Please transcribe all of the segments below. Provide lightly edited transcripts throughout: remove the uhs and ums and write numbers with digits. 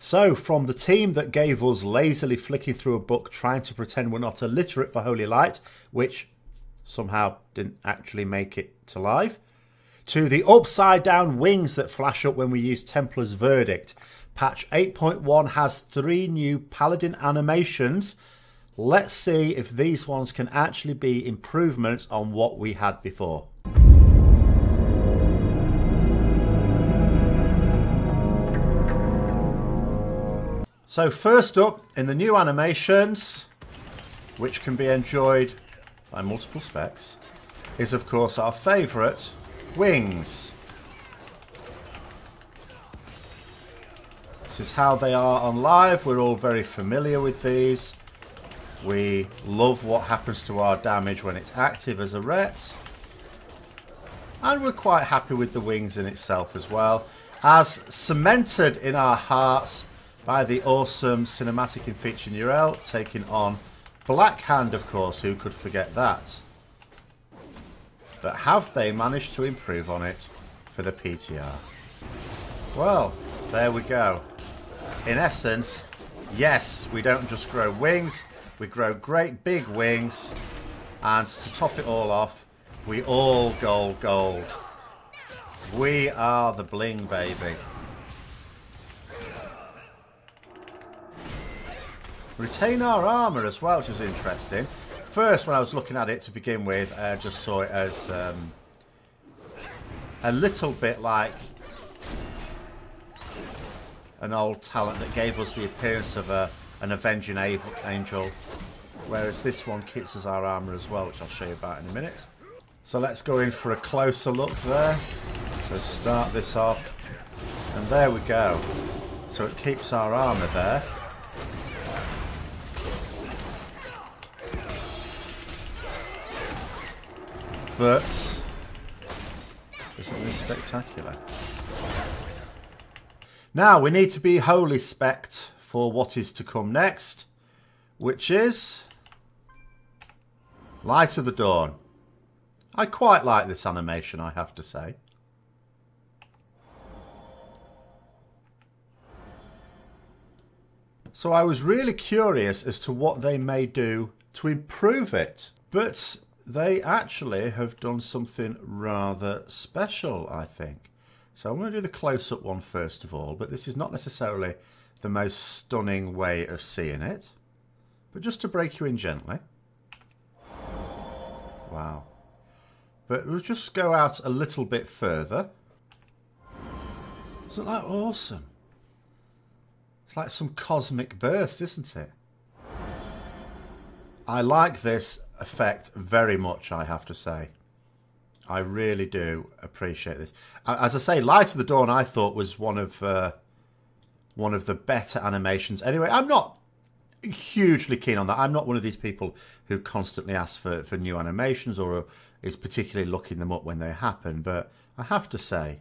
So, from the team that gave us lazily flicking through a book trying to pretend we're not illiterate for Holy Light, which somehow didn't actually make it to live, to the upside down wings that flash up when we use Templar's Verdict, patch 8.1 has 3 new Paladin animations. Let's see if these ones can actually be improvements on what we had before. So first up, in the new animations, which can be enjoyed by multiple specs, is of course our favourite, wings. This is how they are on live. We're all very familiar with these. We love what happens to our damage when it's active as a ret. And we're quite happy with the wings in itself as well, as cemented in our hearts by the awesome cinematic in feature Nurel, taking on Black Hand, of course. Who could forget that? But have they managed to improve on it for the PTR? Well, there we go. In essence, yes, we don't just grow wings, we grow great big wings, and to top it all off, we all gold. We are the bling, baby. Retain our armour as well, which is interesting. First, when I was looking at it to begin with, I just saw it as a little bit like an old talent that gave us the appearance of an Avenging Angel, whereas this one keeps us our armour as well, which I'll show you about in a minute. So let's go in for a closer look there. So start this off, and there we go. So it keeps our armour there. But isn't this spectacular? Now we need to be wholly spec'd for what is to come next, which is Light of the Dawn. I quite like this animation, I have to say. So I was really curious as to what they may do to improve it, but they actually have done something rather special, I think. So I'm going to do the close-up one first of all, but this is not necessarily the most stunning way of seeing it. But just to break you in gently. Wow. But we'll just go out a little bit further. Isn't that awesome? It's like some cosmic burst, isn't it? I like this effect very much, I have to say. I really do appreciate this. As I say, Light of the Dawn I thought was one of the better animations. Anyway, I'm not hugely keen on that. I'm not one of these people who constantly ask for new animations or is particularly looking them up when they happen. But I have to say,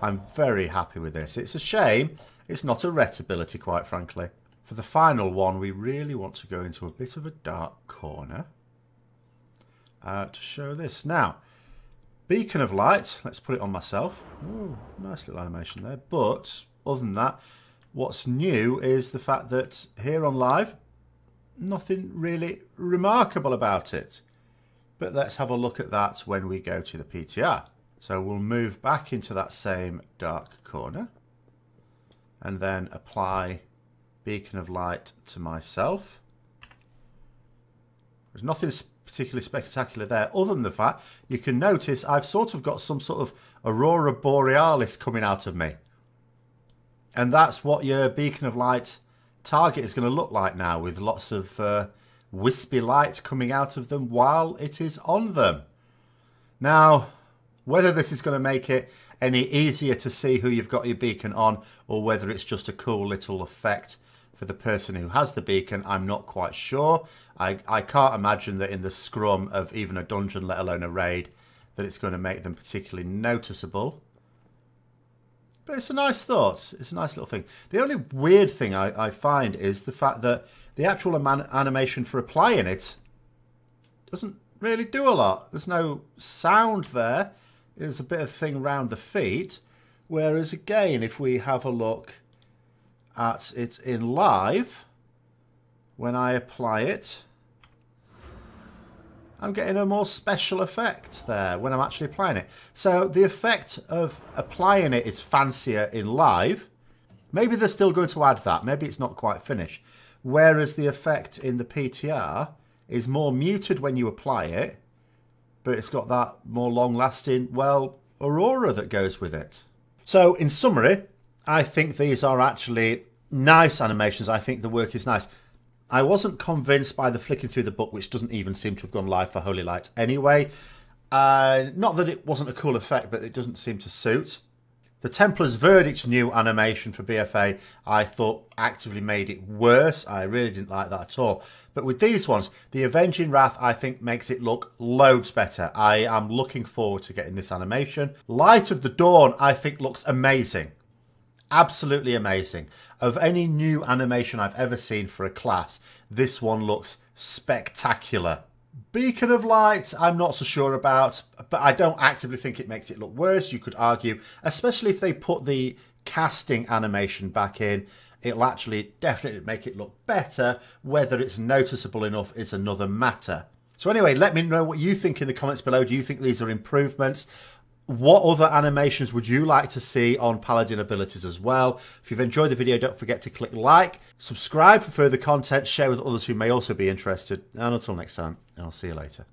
I'm very happy with this. It's a shame it's not a ret ability, quite frankly. For the final one, we really want to go into a bit of a dark corner to show this. Now, Beacon of Light, let's put it on myself. Ooh, nice little animation there. But other than that, what's new is the fact that here on live, nothing really remarkable about it. But let's have a look at that when we go to the PTR. So we'll move back into that same dark corner and then apply Beacon of Light to myself. There's nothing particularly spectacular there other than the fact you can notice I've sort of got some sort of Aurora Borealis coming out of me. And that's what your Beacon of Light target is going to look like now, with lots of wispy light coming out of them while it is on them. Now, whether this is going to make it any easier to see who you've got your beacon on, or whether it's just a cool little effect for the person who has the beacon, I'm not quite sure. I can't imagine that in the scrum of even a dungeon, let alone a raid, that it's going to make them particularly noticeable. But it's a nice thought. It's a nice little thing. The only weird thing I find is the fact that the actual animation for applying it doesn't really do a lot. There's no sound there. There's a bit of thing around the feet. Whereas again, if we have a look at it in live, when I apply it, I'm getting a more special effect there when I'm actually applying it. So the effect of applying it is fancier in live. Maybe they're still going to add that. Maybe it's not quite finished. Whereas the effect in the PTR is more muted when you apply it, but it's got that more long-lasting, well, aurora that goes with it. So in summary, I think these are actually nice animations. I think the work is nice. I wasn't convinced by the flicking through the book, which doesn't even seem to have gone live for Holy Light anyway. Not that it wasn't a cool effect, but it doesn't seem to suit. The Templar's Verdict new animation for BFA, I thought actively made it worse. I really didn't like that at all. But with these ones, the Avenging Wrath, I think, makes it look loads better. I am looking forward to getting this animation. Light of the Dawn, I think, looks amazing. Absolutely amazing. Of any new animation I've ever seen for a class, this one looks spectacular. Beacon of Light, I'm not so sure about, but I don't actively think it makes it look worse. You could argue, especially if they put the casting animation back in, it'll actually definitely make it look better. Whether it's noticeable enough is another matter. So anyway, let me know what you think in the comments below. Do you think these are improvements? What other animations would you like to see on Paladin abilities as well? If you've enjoyed the video, don't forget to click like, subscribe for further content, share with others who may also be interested. And until next time, I'll see you later.